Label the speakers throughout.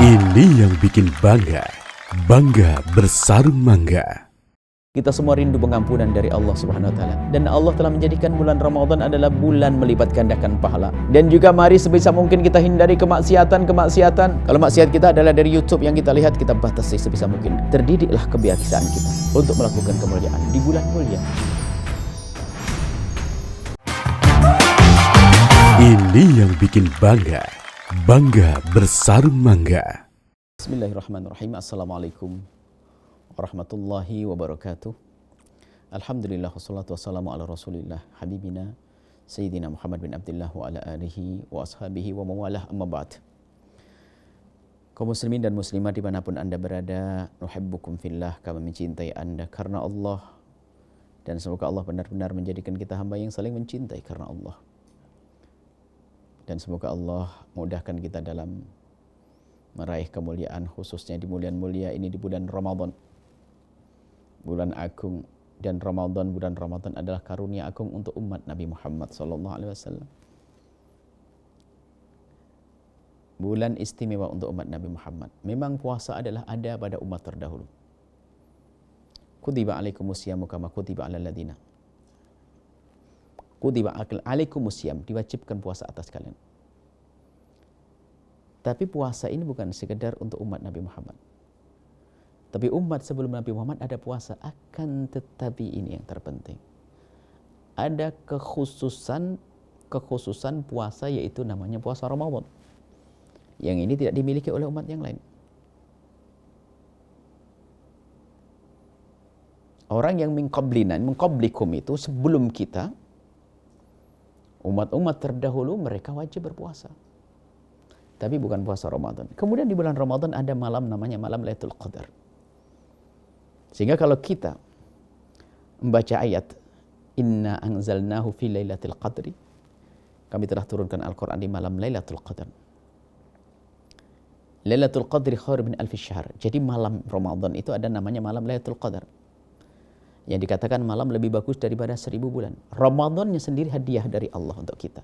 Speaker 1: Ini yang bikin bangga, bangga bersarung mangga.
Speaker 2: Kita semua rindu pengampunan dari Allah Subhanahu wa taala. Dan Allah telah menjadikan bulan Ramadan adalah bulan melipat gandakan pahala. Dan juga mari sebisa mungkin kita hindari kemaksiatan. Kalau maksiat kita adalah dari YouTube yang kita lihat, kita batasi sebisa mungkin. Terdidiklah kebiasaan kita untuk melakukan kemuliaan di bulan mulia.
Speaker 1: Ini yang bikin bangga, bangga bersarung mangga.
Speaker 2: Bismillahirrahmanirrahim. Assalamualaikum warahmatullahi wabarakatuh. Alhamdulillah wassalatu wassalamu ala rasulillah habibina Sayyidina Muhammad bin Abdullah wa ala alihi wa ashabihi wa mawalah amma ba'd. Kaum muslimin dan muslimat dimanapun anda berada, nuhibbukum fillah, kami mencintai anda karena Allah. Dan semoga Allah benar-benar menjadikan kita hamba yang saling mencintai karena Allah. Dan semoga Allah mudahkan kita dalam meraih kemuliaan, khususnya di bulan mulia ini, di bulan Ramadan, bulan agung. Dan Ramadan, bulan Ramadan adalah karunia agung untuk umat Nabi Muhammad SAW. Bulan istimewa untuk umat Nabi Muhammad. Memang puasa adalah ada pada umat terdahulu. Kutiba alaikumusyamu kama kutiba alal ladina. Kutiba alaikumusyamu, diwajibkan puasa atas kalian. Tapi puasa ini bukan sekedar untuk umat Nabi Muhammad. Tapi umat sebelum Nabi Muhammad ada puasa. Akan tetapi ini yang terpenting. Ada kekhususan puasa, yaitu namanya puasa Ramadan. Yang ini tidak dimiliki oleh umat yang lain. Orang yang min qablikum itu sebelum kita, umat-umat terdahulu mereka wajib berpuasa. Tapi bukan puasa Ramadan. Kemudian di bulan Ramadan ada malam namanya malam Lailatul Qadar. Sehingga kalau kita membaca ayat Inna anzalnahu fi lailatul qadri, kami telah turunkan Al-Quran di malam Lailatul Qadar. Lailatul Qadri khair min alfi syahr. Jadi malam Ramadan itu ada namanya malam Lailatul Qadar, yang dikatakan malam lebih bagus daripada 1000 bulan. Ramadannya sendiri hadiah dari Allah untuk kita.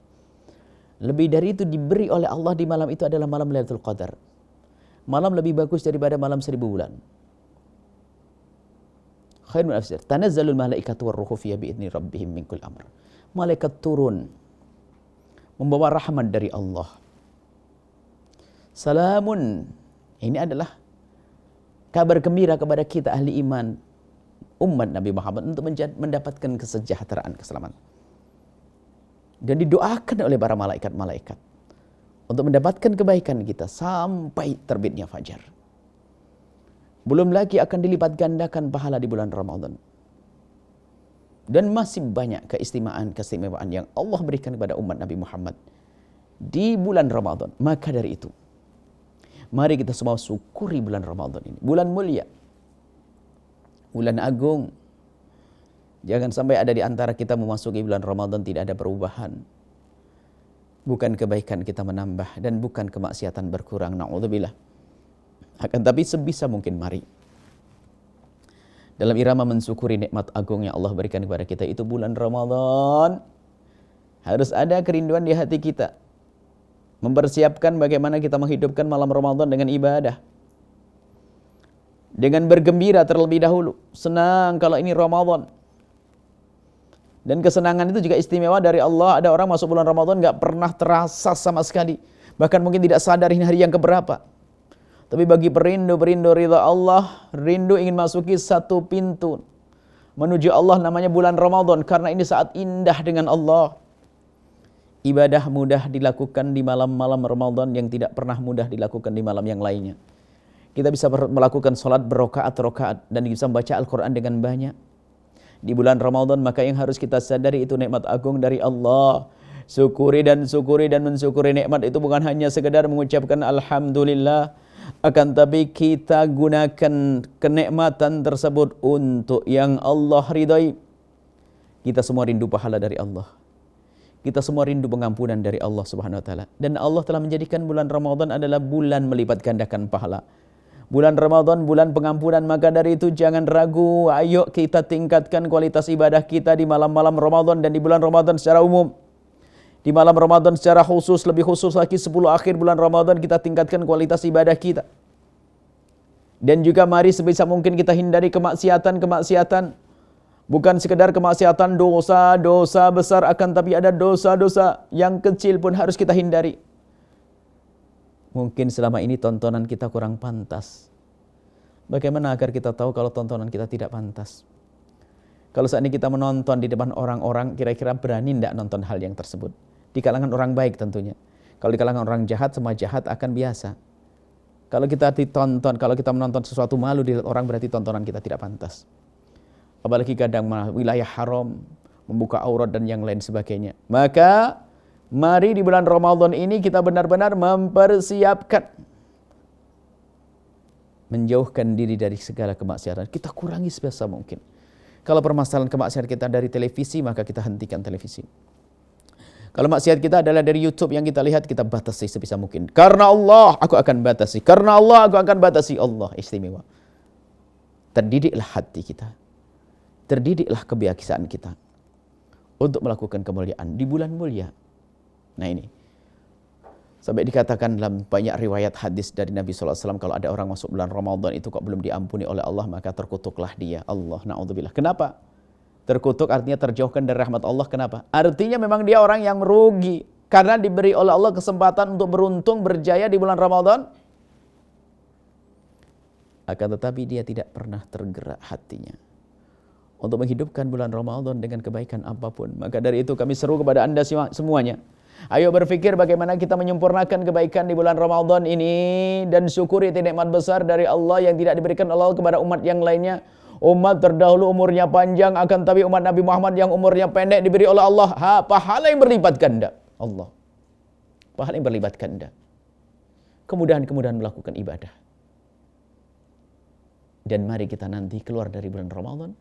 Speaker 2: Lebih dari itu diberi oleh Allah di malam itu adalah malam Lailatul Qadar. Malam lebih bagus daripada malam 1000 bulan. Khairul afsir. Tanazzalul malaikatu warruhu fiha biidzni rabbihim min kulli amr. Malaikat turun membawa rahmat dari Allah. Salamun. Ini adalah kabar gembira kepada kita ahli iman umat Nabi Muhammad untuk mendapatkan kesejahteraan, keselamatan. Dan didoakan oleh para malaikat-malaikat untuk mendapatkan kebaikan kita sampai terbitnya fajar. Belum lagi akan dilipat gandakan pahala di bulan Ramadan. Dan masih banyak keistimewaan yang Allah berikan kepada umat Nabi Muhammad di bulan Ramadan. Maka dari itu, mari kita semua syukuri bulan Ramadan ini. Bulan mulia, bulan agung. Jangan sampai ada di antara kita memasuki bulan Ramadan tidak ada perubahan. Bukan kebaikan kita menambah dan bukan kemaksiatan berkurang. Na'udzubillah. Akan tapi sebisa mungkin mari, dalam irama mensyukuri nikmat agung yang Allah berikan kepada kita, itu bulan Ramadan, harus ada kerinduan di hati kita. Mempersiapkan bagaimana kita menghidupkan malam Ramadan dengan ibadah. Dengan bergembira terlebih dahulu. Senang kalau ini Ramadan. Dan kesenangan itu juga istimewa dari Allah. Ada orang masuk bulan Ramadan gak pernah terasa sama sekali. Bahkan mungkin tidak sadar ini hari yang keberapa. Tapi bagi perindu ridha Allah, rindu ingin masuki satu pintu menuju Allah namanya bulan Ramadan. Karena ini saat indah dengan Allah. Ibadah mudah dilakukan di malam-malam Ramadan yang tidak pernah mudah dilakukan di malam yang lainnya. Kita bisa melakukan sholat berrokaat-rokaat dan bisa membaca Al-Quran dengan banyak. Di bulan Ramadan, maka yang harus kita sadari itu nikmat agung dari Allah. Syukuri dan mensyukuri nikmat itu bukan hanya sekedar mengucapkan Alhamdulillah. Akan tapi kita gunakan kenikmatan tersebut untuk yang Allah ridai. Kita semua rindu pahala dari Allah. Kita semua rindu pengampunan dari Allah Subhanahu wa taala. Dan Allah telah menjadikan bulan Ramadan adalah bulan melipat gandakan pahala. Bulan Ramadan, bulan pengampunan, maka dari itu jangan ragu. Ayo kita tingkatkan kualitas ibadah kita di malam-malam Ramadan dan di bulan Ramadan secara umum. Di malam Ramadan secara khusus, lebih khusus lagi 10 akhir bulan Ramadan kita tingkatkan kualitas ibadah kita. Dan juga mari sebisa mungkin kita hindari kemaksiatan-kemaksiatan. Bukan sekedar kemaksiatan dosa-dosa besar, akan tapi ada dosa-dosa yang kecil pun harus kita hindari. Mungkin selama ini tontonan kita kurang pantas. Bagaimana agar kita tahu kalau tontonan kita tidak pantas? Kalau saat ini kita menonton di depan orang-orang, kira-kira berani tidak nonton hal yang tersebut? Di kalangan orang baik tentunya. Kalau di kalangan orang jahat, semua jahat akan biasa. Kalau kita ditonton, kalau kita menonton sesuatu malu dilihat orang, berarti tontonan kita tidak pantas. Apalagi kadang wilayah haram, membuka aurat dan yang lain sebagainya. Maka mari di bulan Ramadan ini kita benar-benar mempersiapkan, menjauhkan diri dari segala kemaksiatan. Kita kurangi sebisa mungkin. Kalau permasalahan kemaksiatan kita dari televisi, maka kita hentikan televisi. Kalau maksiat kita adalah dari YouTube yang kita lihat, kita batasi sebisa mungkin. Karena Allah, aku akan batasi. Karena Allah, aku akan batasi. Allah istimewa. Terdidiklah hati kita. Terdidiklah kebiasaan kita untuk melakukan kemuliaan di bulan mulia. Nah ini. Sampai dikatakan dalam banyak riwayat hadis dari Nabi SAW, kalau ada orang masuk bulan Ramadan itu kok belum diampuni oleh Allah, maka terkutuklah dia. Allah, na'udzubillah. Kenapa? Terkutuk artinya terjauhkan dari rahmat Allah. Kenapa? Artinya memang dia orang yang merugi. Karena diberi oleh Allah kesempatan untuk beruntung, berjaya di bulan Ramadan. Akan tetapi dia tidak pernah tergerak hatinya untuk menghidupkan bulan Ramadan dengan kebaikan apapun. Maka dari itu kami seru kepada Anda semuanya. Ayo berpikir bagaimana kita menyempurnakan kebaikan di bulan Ramadan ini. Dan syukuri nikmat besar dari Allah yang tidak diberikan Allah kepada umat yang lainnya. Umat terdahulu umurnya panjang, akan tapi umat Nabi Muhammad yang umurnya pendek diberi oleh Allah pahala yang berlipat ganda. Allah, pahala yang berlipat ganda. Kemudahan-kemudahan melakukan ibadah. Dan mari kita nanti keluar dari bulan Ramadan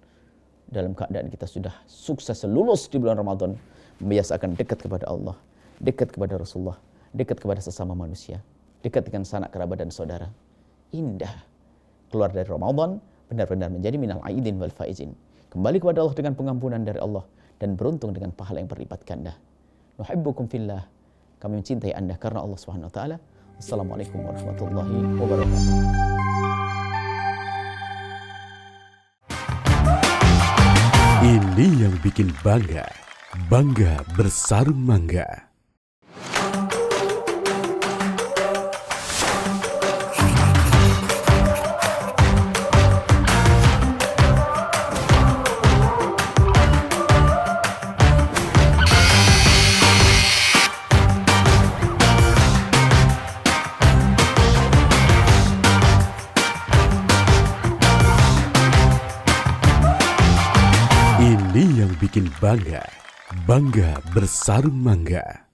Speaker 2: dalam keadaan kita sudah sukses lulus di bulan Ramadan, membiasakan dekat kepada Allah, dekat kepada Rasulullah, dekat kepada sesama manusia, dekat dengan sanak kerabat dan saudara. Indah keluar dari Ramadan benar-benar menjadi minal aidin wal faizin. Kembali kepada Allah dengan pengampunan dari Allah dan beruntung dengan pahala yang berlipat ganda. Nuhibbukum fillah. Kami mencintai Anda karena Allah Subhanahu wa taala. Assalamualaikum warahmatullahi wabarakatuh.
Speaker 1: Ini yang bikin bangga. Bangga bersarung mangga. Ini yang bikin bangga. Bangga bersarung mangga.